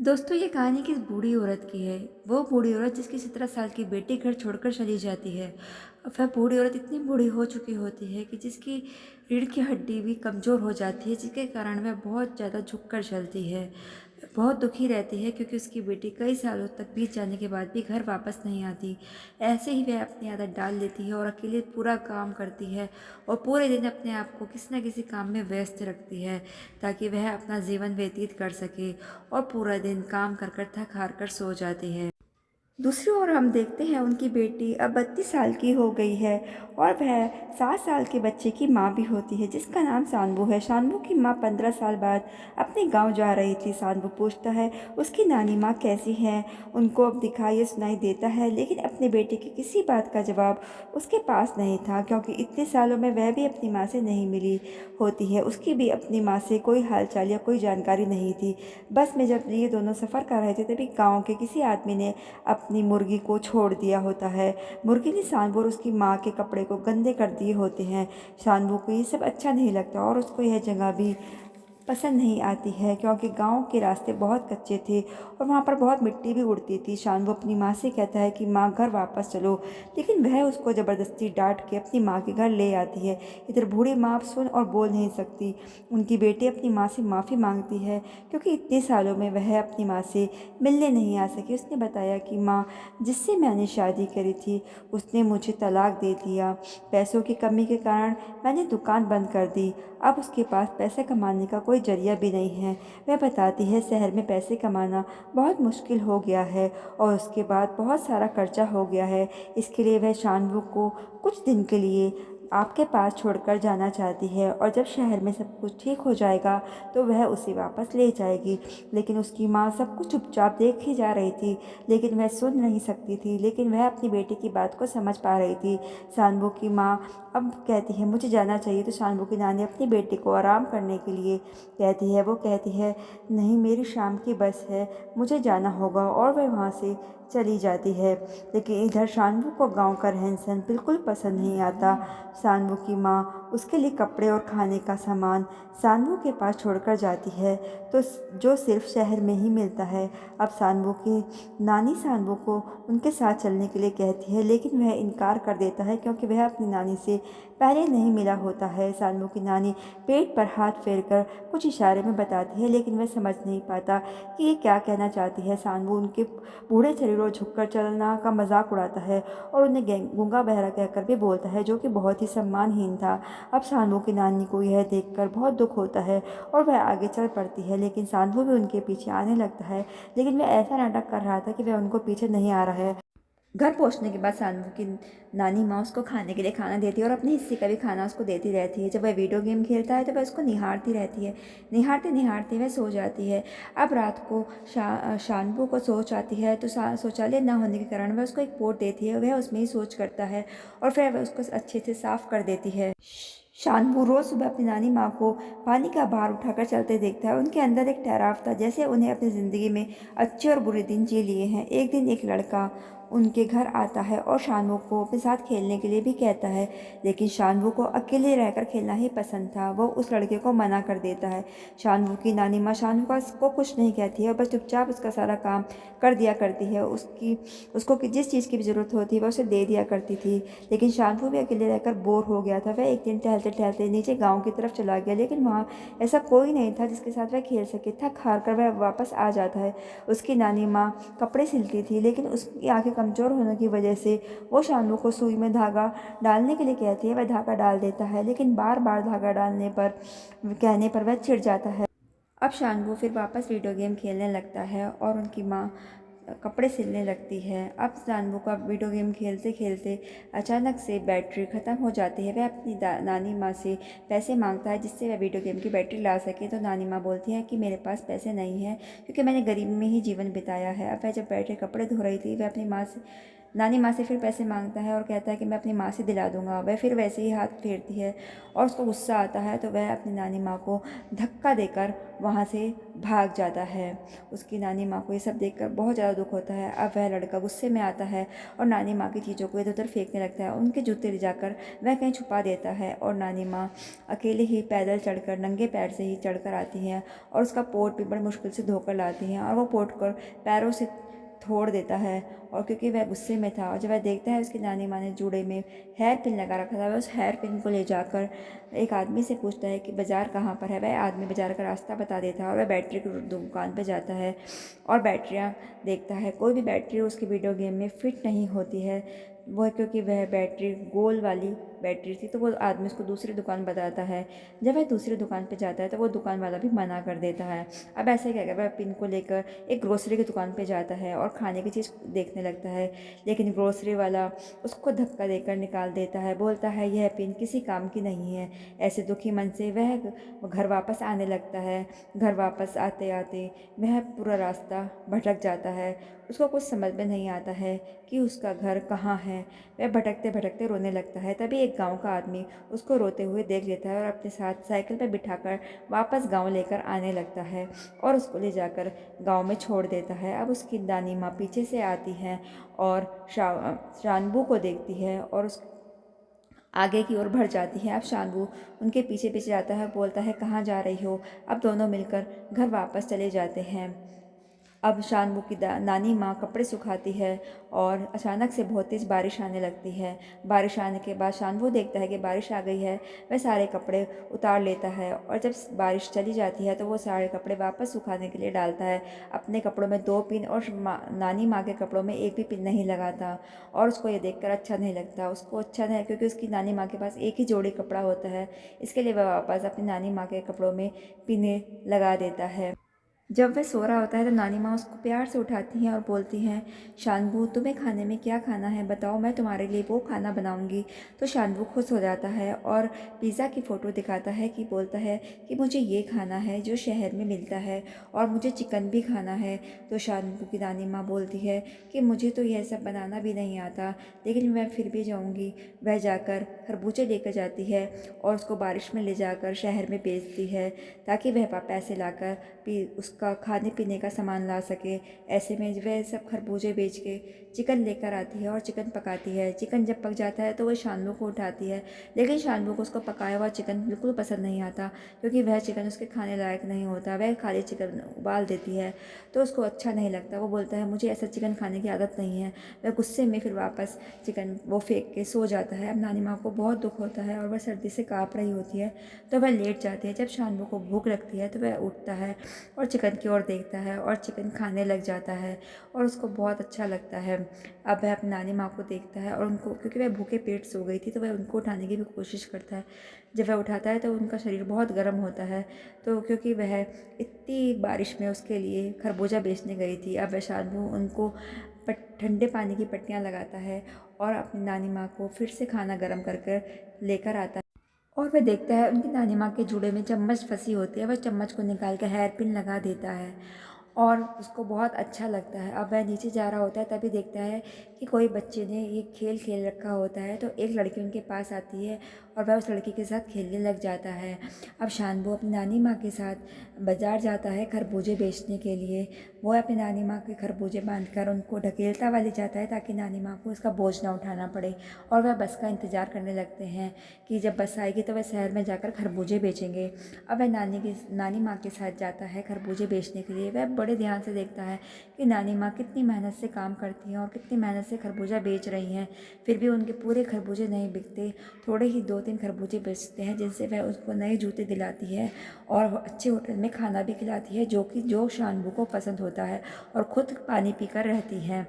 दोस्तों ये कहानी किस बूढ़ी औरत की है। वो बूढ़ी औरत जिसकी 17 साल की बेटी घर छोड़कर चली जाती है। वह बूढ़ी औरत इतनी बूढ़ी हो चुकी होती है कि जिसकी रीढ़ की हड्डी भी कमज़ोर हो जाती है, जिसके कारण वह बहुत ज़्यादा झुककर चलती है। बहुत दुखी रहती है क्योंकि उसकी बेटी कई सालों तक बीत जाने के बाद भी घर वापस नहीं आती। ऐसे ही वह अपनी आदत डाल लेती है और अकेले पूरा काम करती है और पूरे दिन अपने आप को किसी न किसी काम में व्यस्त रखती है ताकि वह अपना जीवन व्यतीत कर सके और पूरा दिन काम कर कर थक हार कर सो जाती है। दूसरी ओर हम देखते हैं उनकी बेटी अब 32 साल की हो गई है और वह 7 साल के बच्चे की माँ भी होती है जिसका नाम शानबू है। शानबू की माँ 15 साल बाद अपने गांव जा रही थी। शानबू पूछता है उसकी नानी माँ कैसी है। उनको अब दिखाई सुनाई देता है लेकिन अपने बेटे की किसी बात का जवाब उसके पास नहीं था क्योंकि इतने सालों में वह भी अपनी माँ से नहीं मिली होती है। उसकी भी अपनी माँ से कोई हालचाल या कोई जानकारी नहीं थी। बस में जब ये दोनों सफ़र कर रहे थे तभी गाँव के किसी आदमी ने अपनी मुर्गी को छोड़ दिया होता है। मुर्गी ने शानबू और उसकी माँ के कपड़े को गंदे कर दिए होते हैं। शानबू को ये सब अच्छा नहीं लगता और उसको यह जगह भी पसंद नहीं आती है क्योंकि गांव के रास्ते बहुत कच्चे थे और वहाँ पर बहुत मिट्टी भी उड़ती थी। शानबू अपनी माँ से कहता है कि माँ घर वापस चलो, लेकिन वह उसको ज़बरदस्ती डांट के अपनी माँ के घर ले आती है। इधर बूढ़ी माँ सुन और बोल नहीं सकती। उनकी बेटी अपनी माँ से माफ़ी मांगती है क्योंकि इतने सालों में वह अपनी माँ से मिलने नहीं आ सकी। उसने बताया कि माँ, जिससे मैंने शादी करी थी उसने मुझे तलाक दे दिया। पैसों की कमी के कारण मैंने दुकान बंद कर दी। अब उसके पास पैसे कमाने का कोई जरिया भी नहीं है। वह बताती है शहर में पैसे कमाना बहुत मुश्किल हो गया है और उसके बाद बहुत सारा खर्चा हो गया है। इसके लिए वह शानवू को कुछ दिन के लिए आपके पास छोड़कर जाना चाहती है और जब शहर में सब कुछ ठीक हो जाएगा तो वह उसे वापस ले जाएगी। लेकिन उसकी माँ सब कुछ चुपचाप देख ही जा रही थी, लेकिन वह सुन नहीं सकती थी, लेकिन वह अपनी बेटी की बात को समझ पा रही थी। शानबू की माँ अब कहती है मुझे जाना चाहिए, तो शानबू की नानी अपनी बेटी को आराम करने के लिए कहती है। वो कहती है नहीं, मेरी शाम की बस है, मुझे जाना होगा, और वह वहाँ से चली जाती है। लेकिन इधर शानबू को गांव का रहन सहन बिल्कुल पसंद नहीं आता। शानबू की माँ उसके लिए कपड़े और खाने का सामान शानबू के पास छोड़कर जाती है, तो जो सिर्फ शहर में ही मिलता है। अब शानबू की नानी शानबू को उनके साथ चलने के लिए कहती है, लेकिन वह इनकार कर देता है क्योंकि वह अपनी नानी से पहले नहीं मिला होता है। शानबू की नानी पेट पर हाथ फेरकर कुछ इशारे में बताती है, लेकिन वह समझ नहीं पाता कि ये क्या कहना चाहती है। शानबू उनके बूढ़े शरीर और झुककर चलना का मजाक उड़ाता है और उन्हें गूंगा बहरा कहकर भी बोलता है, जो कि बहुत ही सम्मानहीन था। अब शानबू की नानी को यह देखकर बहुत दुख होता है और वह आगे चल पड़ती है, लेकिन शानबू भी उनके पीछे आने लगता है। लेकिन वह ऐसा नाटक कर रहा था कि वह उनको पीछे नहीं आ रहा है। घर पहुंचने के बाद शानवू की नानी माँ उसको खाने के लिए खाना देती है और अपने हिस्से का भी खाना उसको देती रहती है। जब वह वीडियो गेम खेलता है तो वह उसको निहारती रहती है। निहारते निहारते वह सो जाती है। अब रात को शानवू को सोच आती है तो शौचालय न होने के कारण वह उसको एक पोट देती है। वह उसमें ही सोच करता है और फिर वह उसको अच्छे से साफ कर देती है। शानवू रोज सुबह अपनी नानी माँ को पानी का भार उठाकर चलते देखता है। उनके अंदर एक ठहराव था, जैसे उन्हें अपनी ज़िंदगी में अच्छे और बुरे दिन जी लिए हैं। एक दिन एक लड़का उनके घर आता है और शानवू को अपने साथ खेलने के लिए भी कहता है, लेकिन शानवू को अकेले रहकर खेलना ही पसंद था। वो उस लड़के को मना कर देता है। शानवू की नानी माँ शानवू को कुछ नहीं कहती है, बस चुपचाप उसका सारा काम कर दिया करती है। उसको जिस चीज़ की भी ज़रूरत होती है वह उसे दे दिया करती थी। लेकिन शानवू भी अकेले रहकर बोर हो गया था। वह एक दिन टहलते टहलते नीचे गाँव की तरफ चला गया, लेकिन वहाँ ऐसा कोई नहीं था जिसके साथ वह खेल सके। थक हार कर वह वापस आ जाता है। उसकी नानी माँ कपड़े सिलती थी, लेकिन उसकी आंखें कमज़ोर होने की वजह से वो शानवू को सुई में धागा डालने के लिए कहती है। वह धागा डाल देता है, लेकिन बार बार धागा डालने पर कहने पर वह चिढ़ जाता है। अब शानवू फिर वापस वीडियो गेम खेलने लगता है और उनकी माँ कपड़े सिलने लगती है। अब शानवू का वीडियो गेम खेलते खेलते अचानक से बैटरी ख़त्म हो जाती है। वह अपनी नानी माँ से पैसे मांगता है जिससे वह वीडियो गेम की बैटरी ला सके, तो नानी माँ बोलती है कि मेरे पास पैसे नहीं हैं क्योंकि मैंने गरीबी में ही जीवन बिताया है। अब वह जब बैठ के कपड़े धो रही थी, वह अपनी माँ से नानी माँ से फिर पैसे मांगता है और कहता है कि मैं अपनी माँ से दिला दूँगा। वह फिर वैसे ही हाथ फेरती है और उसको गुस्सा आता है, तो वह अपनी नानी माँ को धक्का देकर वहाँ से भाग जाता है। उसकी नानी माँ को ये सब देखकर बहुत ज़्यादा दुख होता है। अब वह लड़का गुस्से में आता है और नानी माँ की चीज़ों को इधर उधर फेंकने लगता है। उनके जूते ले जाकर वह कहीं छुपा देता है और नानी माँ अकेले ही पैदल चढ़कर, नंगे पैर से ही चढ़कर आती हैं और उसका पोट भी बड़ी मुश्किल से धोकर लाती हैं और वो पोट को पैरों से तोड़ देता है। और क्योंकि वह गुस्से में था और जब वह देखता है उसकी नानी माँ ने जूड़े में हेयर पिन लगा रखा था, वह उस हेयर पिन को ले जाकर एक आदमी से पूछता है कि बाज़ार कहाँ पर है। वह आदमी बाज़ार का रास्ता बता देता है और वह बैटरी की दुकान पर जाता है और बैटरियाँ देखता है। कोई भी बैटरी उसकी वीडियो गेम में फिट नहीं होती है, वह क्योंकि वह बैटरी गोल वाली बैटरी थी। तो वो आदमी उसको दूसरी दुकान बताता है। जब वह दूसरी दुकान पे जाता है तो वो दुकान वाला भी मना कर देता है। अब ऐसे क्या वह पिन को लेकर एक ग्रोसरी की दुकान पे जाता है और खाने की चीज़ देखने लगता है, लेकिन ग्रोसरी वाला उसको धक्का देकर निकाल देता है। बोलता है यह पिन किसी काम की नहीं है। ऐसे दुखी मन से वह घर वापस आने लगता है। घर वापस आते आते वह पूरा रास्ता भटक जाता है। उसको कुछ समझ में नहीं आता है कि उसका घर कहाँ है। वह भटकते भटकते रोने लगता है। तभी एक गांव का आदमी उसको रोते हुए देख लेता है और अपने साथ साइकिल पर बिठाकर वापस गांव लेकर आने लगता है और उसको ले जाकर गांव में छोड़ देता है। अब उसकी दानी माँ पीछे से आती है और शानबू को देखती है और उस आगे की ओर बढ़ जाती है। अब शानबू उनके पीछे पीछे जाता है, बोलता है कहाँ जा रही हो। अब दोनों मिलकर घर वापस चले जाते हैं। अब शानबू की नानी माँ कपड़े सुखाती है और अचानक से बहुत तेज़ बारिश आने लगती है। बारिश आने के बाद शानबू देखता है कि बारिश आ गई है। वह सारे कपड़े उतार लेता है और जब बारिश चली जाती है तो वो सारे कपड़े वापस सुखाने के लिए डालता है। अपने कपड़ों में 2 पिन और नानी माँ के कपड़ों में एक भी पिन नहीं लगाता और उसको ये देखकर अच्छा नहीं लगता। उसको अच्छा नहीं, क्योंकि उसकी नानी माँ के पास एक ही जोड़ी कपड़ा होता है, इसके लिए वह वापस अपनी नानी माँ के कपड़ों में पिने लगा देता है। जब वह सो रहा होता है तो नानी माँ उसको प्यार से उठाती हैं और बोलती हैं, शानबू तुम्हें खाने में क्या खाना है बताओ, मैं तुम्हारे लिए वो खाना बनाऊंगी। तो शानबू खुश हो जाता है और पिज़्ज़ा की फ़ोटो दिखाता है कि बोलता है कि मुझे ये खाना है जो शहर में मिलता है और मुझे चिकन भी खाना है। तो शानबू की नानी माँ बोलती है कि मुझे तो यह सब बनाना भी नहीं आता, लेकिन मैं फिर भी जाऊँगी। वह जाकर खरबूजे लेकर जाती है और उसको बारिश में ले जाकर शहर में बेचती है ताकि वह पैसे लाकर उसका खाने पीने का सामान ला सके। ऐसे में वह सब खरबूजे बेच के चिकन लेकर आती है और चिकन पकाती है। चिकन जब पक जाता है तो वह शानबू को उठाती है, लेकिन शानबू को उसको पकाया हुआ चिकन बिल्कुल पसंद नहीं आता, क्योंकि वह चिकन उसके खाने लायक नहीं होता। वह खाली चिकन उबाल देती है तो उसको अच्छा नहीं लगता। वो बोलता है मुझे ऐसा चिकन खाने की आदत नहीं है। वह गुस्से में फिर वापस चिकन वो फेंक के सो जाता है। अब नानी माँ को बहुत दुख होता है और वह सर्दी से काँप रही होती है, तो वह लेट जाती है। जब शानबू को भूख लगती है तो वह उठता है और चिकन की ओर देखता है और चिकन खाने लग जाता है और उसको बहुत अच्छा लगता है। अब वह अपनी नानी माँ को देखता है और उनको, क्योंकि वह भूखे पेट सो गई थी, तो वह उनको उठाने की भी कोशिश करता है। जब वह उठाता है तो उनका शरीर बहुत गर्म होता है, तो क्योंकि वह इतनी बारिश में उसके लिए खरबूजा बेचने गई थी। अब वह शानबू उनको ठंडे पानी की पट्टियाँ लगाता है और अपनी नानी माँ को फिर से खाना गर्म कर कर लेकर आता है और वह देखता है उनकी नानी माँ के जूड़े में चम्मच फंसी होती है। वह चम्मच को निकाल कर हेयर पिन लगा देता है और उसको बहुत अच्छा लगता है। अब वह नीचे जा रहा होता है तभी देखता है कि कोई बच्चे ने ये खेल खेल रखा होता है, तो एक लड़की उनके पास आती है और वह उस लड़की के साथ खेलने लग जाता है। अब शानबू अपनी नानी माँ के साथ बाज़ार जाता है खरबूजे बेचने के लिए। वो अपनी नानी माँ के खरबूजे बांधकर उनको ढकेलता हुआ ले जाता है ताकि नानी माँ को उसका बोझ ना उठाना पड़े, और वह बस का इंतज़ार करने लगते हैं कि जब बस आएगी तो वह शहर में जाकर खरबूजे बेचेंगे। अब वह नानी माँ के साथ जाता है खरबूजे बेचने के लिए। वह बड़े ध्यान से देखता है कि नानी माँ कितनी मेहनत से काम करती हैं और कितनी मेहनत से खरबूजा बेच रही हैं, फिर भी उनके पूरे खरबूजे नहीं बिकते। थोड़े ही 2-3 खरबूजे बेचते हैं, जिनसे वह उसको नए जूते दिलाती है और अच्छे होटल में खाना भी खिलाती है, जो शानबू को पसंद होता है, और खुद पानी पीकर रहती है।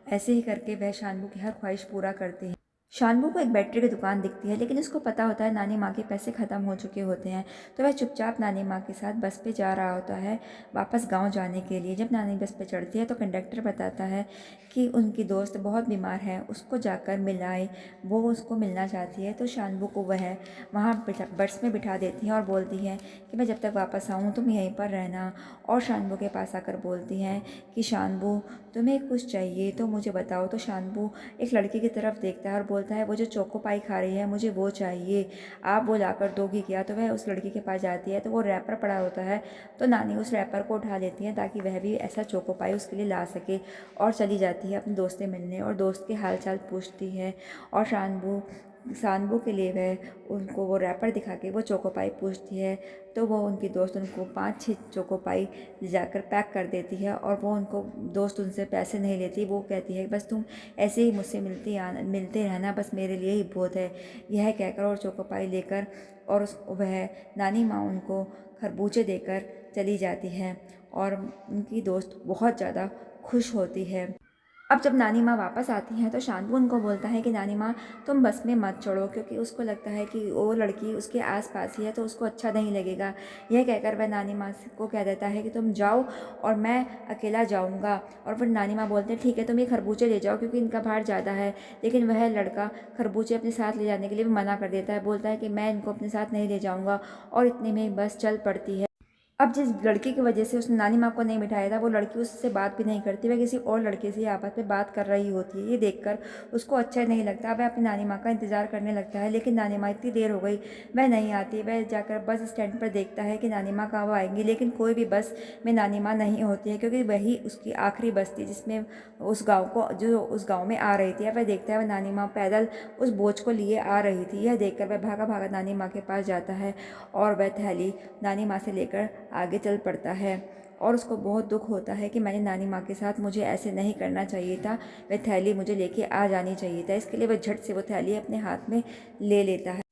ऐसे ही करके वह शानबू की हर ख्वाहिश पूरा करती है। शानबू को एक बैटरी की दुकान दिखती है, लेकिन उसको पता होता है नानी माँ के पैसे ख़त्म हो चुके होते हैं। तो वह चुपचाप नानी माँ के साथ बस पे जा रहा होता है वापस गांव जाने के लिए। जब नानी बस पे चढ़ती है तो कंडक्टर बताता है कि उनकी दोस्त बहुत बीमार है, उसको जाकर मिलाए। वो उसको मिलना चाहती है, तो शानबू को वह वहाँ बस में बिठा देती हैं और बोलती हैं कि मैं जब तक वापस आऊँ तुम यहीं पर रहना। और शानबू के पास आकर बोलती हैं कि शानबू, तुम्हें कुछ चाहिए तो मुझे बताओ। तो शानबू एक लड़की की तरफ देखता है और बोलता है वो जो चोको पाई खा रही है मुझे वो चाहिए, आप वो लाकर दोगी क्या। तो वह उस लड़की के पास जाती है तो वो रैपर पड़ा होता है, तो नानी उस रैपर को उठा लेती है ताकि वह भी ऐसा चोको पाई उसके लिए ला सके। और चली जाती है अपने दोस्त से मिलने और दोस्त के हाल चाल पूछती है। और शानबू के लिए वह उनको वो रैपर दिखा के वो चोको पाई पूछती है, तो वो उनकी दोस्त उनको 5-6 चोको पाई जाकर पैक कर देती है। और वो उनको दोस्त उनसे पैसे नहीं लेती, वो कहती है बस तुम ऐसे ही मुझसे मिलते रहना, बस मेरे लिए ही बहुत है। यह कहकर और चोको पाई लेकर और वह नानी माँ उनको खरबूजे देकर चली जाती है और उनकी दोस्त बहुत ज़्यादा खुश होती है। अब जब नानी माँ वापस आती हैं तो शानबू उनको बोलता है कि नानी माँ तुम बस में मत चढ़ो, क्योंकि उसको लगता है कि वो लड़की उसके आसपास ही है तो उसको अच्छा नहीं लगेगा। यह कहकर वह नानी माँ को कह देता है कि तुम जाओ और मैं अकेला जाऊँगा। और फिर नानी माँ बोलते हैं ठीक है तुम ये खरबूजे ले जाओ क्योंकि इनका भार ज़्यादा है। लेकिन वह लड़का खरबूजे अपने साथ ले जाने के लिए भी मना कर देता है, बोलता है कि मैं इनको अपने साथ नहीं ले जाऊँगा। और इतने में बस चल पड़ती है। अब जिस लड़की की वजह से उसने नानी माँ को नहीं बिठाया था वो लड़की उससे बात भी नहीं करती, वह किसी और लड़के से आपस में बात कर रही होती है। ये देखकर उसको अच्छा नहीं लगता, वह अपनी नानी माँ का इंतज़ार करने लगता है। लेकिन नानी माँ इतनी देर हो गई वह नहीं आती। वह जाकर बस स्टैंड पर देखता है कि नानी माँ कब आएंगी, लेकिन कोई भी बस में नानी माँ नहीं होती है, क्योंकि वही उसकी आखिरी बस थी जिसमें उस गाँव में आ रही थी। वह देखता है वह नानी माँ पैदल उस बोझ को लिए आ रही थी। यह देखकर वह भागा भागा नानी माँ के पास जाता है और वह थैली नानी माँ से लेकर आगे चल पड़ता है। और उसको बहुत दुख होता है कि मैंने नानी माँ के साथ मुझे ऐसे नहीं करना चाहिए था, वह थैली मुझे लेके आ जानी चाहिए था। इसके लिए वह झट से वो थैली अपने हाथ में ले लेता है।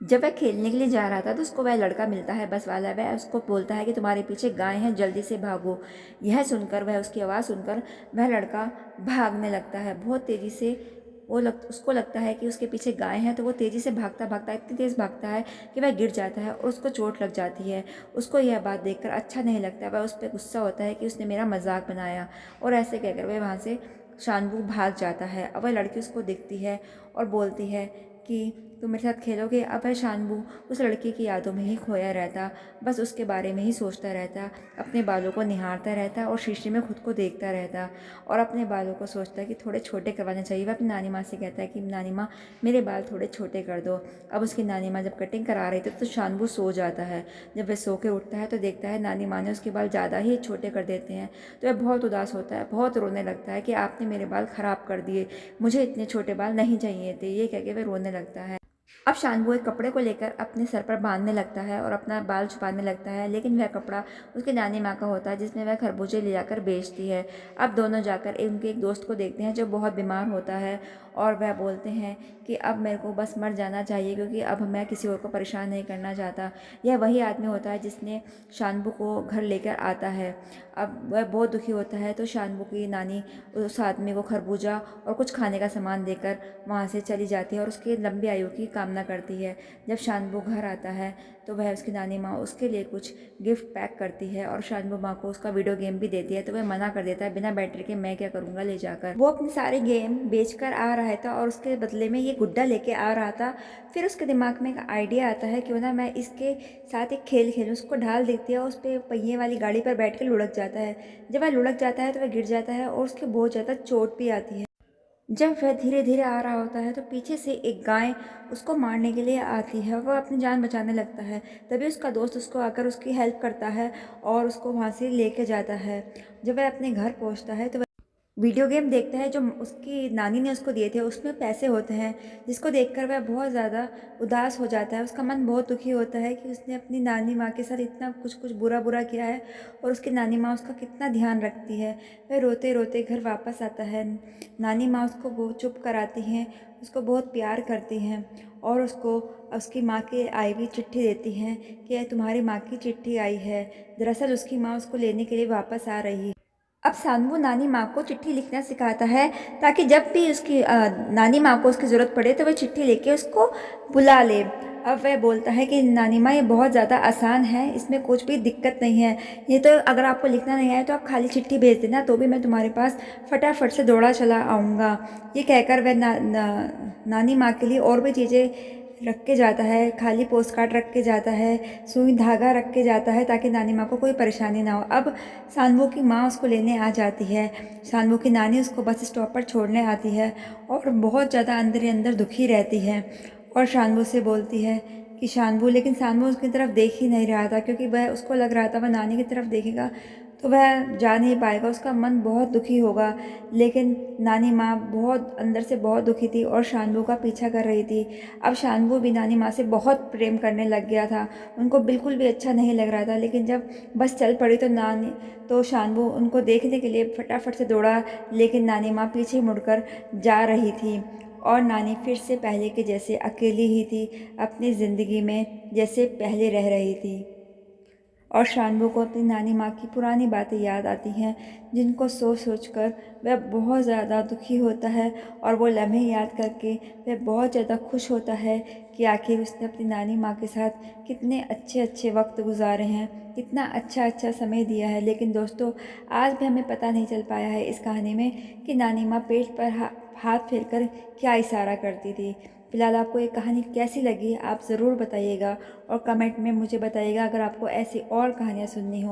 जब वह खेलने के लिए जा रहा था तो उसको वह लड़का मिलता है बस वाला। वह उसको बोलता है कि तुम्हारे पीछे गाय हैं, जल्दी से भागो। यह सुनकर वह उसकी आवाज़ सुनकर वह लड़का भागने लगता है बहुत तेज़ी से। उसको लगता है कि उसके पीछे गाय हैं, तो वो तेज़ी से भागता भागता इतनी तेज़ भागता है कि वह गिर जाता है और उसको चोट लग जाती है। उसको यह बात देखकर अच्छा नहीं लगता, वह उस पर गुस्सा होता है कि उसने मेरा मजाक बनाया। और ऐसे कहकर वह वहाँ से शानबू भाग जाता है। अब वह लड़की उसको दिखती है और बोलती है कि तुम मेरे साथ खेलोगे। अब है शानबू उस लड़की की यादों में ही खोया रहता, बस उसके बारे में ही सोचता रहता, अपने बालों को निहारता रहता और शीशे में खुद को देखता रहता और अपने बालों को सोचता कि थोड़े छोटे करवाने चाहिए। वह अपनी नानी माँ से कहता है कि नानी माँ मेरे बाल थोड़े छोटे कर दो। अब उसकी नानी माँ जब कटिंग करा रही थी तो शानबू सो जाता है। जब वह सो के उठता है तो देखता है नानी माँ ने उसके बाल ज़्यादा ही छोटे कर देते हैं। तो वह बहुत उदास होता है, बहुत रोने लगता है कि आपने मेरे बाल ख़राब कर दिए, मुझे इतने छोटे बाल नहीं चाहिए थे। ये कह के वह रोने लगता है। अब शानबू एक कपड़े को लेकर अपने सर पर बांधने लगता है और अपना बाल छुपाने लगता है, लेकिन वह कपड़ा उसकी नानी माँ का होता है जिसमें वह खरबूजे ले जाकर बेचती है। अब दोनों जाकर उनके एक दोस्त को देखते हैं जो बहुत बीमार होता है और वह बोलते हैं कि अब मेरे को बस मर जाना चाहिए, क्योंकि अब मैं किसी और को परेशान नहीं करना चाहता। यह वही आदमी होता है जिसने शानबू को घर लेकर आता है। अब वह बहुत दुखी होता है तो शानबू की नानी उस आदमी को खरबूजा और कुछ खाने का सामान देकर वहाँ से चली जाती है और उसकी लंबी आयु की कामना करती है। जब शानबू घर आता है तो वह उसकी नानी माँ उसके लिए कुछ गिफ्ट पैक करती है और शानबू माँ को उसका वीडियो गेम भी देती है, तो वह मना कर देता है बिना बैटरी के मैं क्या करूँगा ले जाकर। वो अपने सारे गेम बेच कर आ रहा था और उसके बदले में ये गुड्डा लेके आ रहा था। फिर उसके दिमाग में एक आइडिया आता है क्यों ना मैं इसके साथ एक खेल खेलूँ। उसको ढाल देती है और उस पर पहिए वाली गाड़ी पर बैठ कर लुढ़क जाता है। जब वह लुढ़क जाता है तो वह गिर जाता है और उसके बहुत ज़्यादा चोट भी आती है। जब वह धीरे धीरे आ रहा होता है तो पीछे से एक गाय उसको मारने के लिए आती है। वह अपनी जान बचाने लगता है, तभी उसका दोस्त उसको आकर उसकी हेल्प करता है और उसको वहाँ से लेके जाता है। जब वह अपने घर पहुँचता है तो वीडियो गेम देखता है जो उसकी नानी ने उसको दिए थे, उसमें पैसे होते हैं, जिसको देखकर वह बहुत ज़्यादा उदास हो जाता है। उसका मन बहुत दुखी होता है कि उसने अपनी नानी माँ के साथ इतना कुछ कुछ बुरा बुरा किया है और उसकी नानी माँ उसका कितना ध्यान रखती है। वह रोते रोते घर वापस आता है। नानी माँ उसको बहुत चुप कराती हैं, उसको बहुत प्यार करती हैं और उसको उसकी माँ की आई हुई चिट्ठी देती हैं कि तुम्हारी माँ की चिट्ठी आई है। दरअसल उसकी माँ उसको लेने के लिए वापस आ रही है। अब सानवू नानी माँ को चिट्ठी लिखना सिखाता है ताकि जब भी उसकी नानी माँ को उसकी ज़रूरत पड़े तो वह चिट्ठी लेके उसको बुला ले। अब वह बोलता है कि नानी माँ ये बहुत ज़्यादा आसान है, इसमें कुछ भी दिक्कत नहीं है। ये तो अगर आपको लिखना नहीं आए तो आप खाली चिट्ठी भेज देना, तो भी मैं तुम्हारे पास फटाफट से दौड़ा चला आऊँगा। ये कहकर वह नानी माँ के लिए और भी चीज़ें रख के जाता है, खाली पोस्ट कार्ड रख के जाता है, सुई धागा रख के जाता है ताकि नानी माँ को कोई परेशानी ना हो। अब सानवू की माँ उसको लेने आ जाती है। सानवू की नानी उसको बस स्टॉप पर छोड़ने आती है और बहुत ज़्यादा अंदर ही अंदर दुखी रहती है और शानवू से बोलती है कि शानवू, लेकिन शानवू उसकी तरफ देख ही नहीं रहा था क्योंकि वह उसको लग रहा था वह नानी की तरफ देखेगा तो वह जा नहीं पाएगा, उसका मन बहुत दुखी होगा। लेकिन नानी माँ बहुत अंदर से बहुत दुखी थी और शानवू का पीछा कर रही थी। अब शानवू भी नानी माँ से बहुत प्रेम करने लग गया था, उनको बिल्कुल भी अच्छा नहीं लग रहा था। लेकिन जब बस चल पड़ी तो शानवू उनको देखने के लिए फटाफट से दौड़ा, लेकिन नानी माँ पीछे मुड़कर जा रही थी और नानी फिर से पहले के जैसे अकेली ही थी, अपनी ज़िंदगी में जैसे पहले रह रही थी। और शानवू को अपनी नानी माँ की पुरानी बातें याद आती हैं, जिनको सोच सोच कर वह बहुत ज़्यादा दुखी होता है और वो लम्हे याद करके वह बहुत ज़्यादा खुश होता है कि आखिर उसने अपनी नानी माँ के साथ कितने अच्छे अच्छे वक्त गुजारे हैं, कितना अच्छा अच्छा समय दिया है। लेकिन दोस्तों, आज भी हमें पता नहीं चल पाया है इस कहानी में कि नानी माँ पेट पर हाथ फेर कर क्या इशारा करती थी। फिलहाल आपको ये कहानी कैसी लगी आप ज़रूर बताइएगा और कमेंट में मुझे बताइएगा। अगर आपको ऐसी और कहानियाँ सुननी हो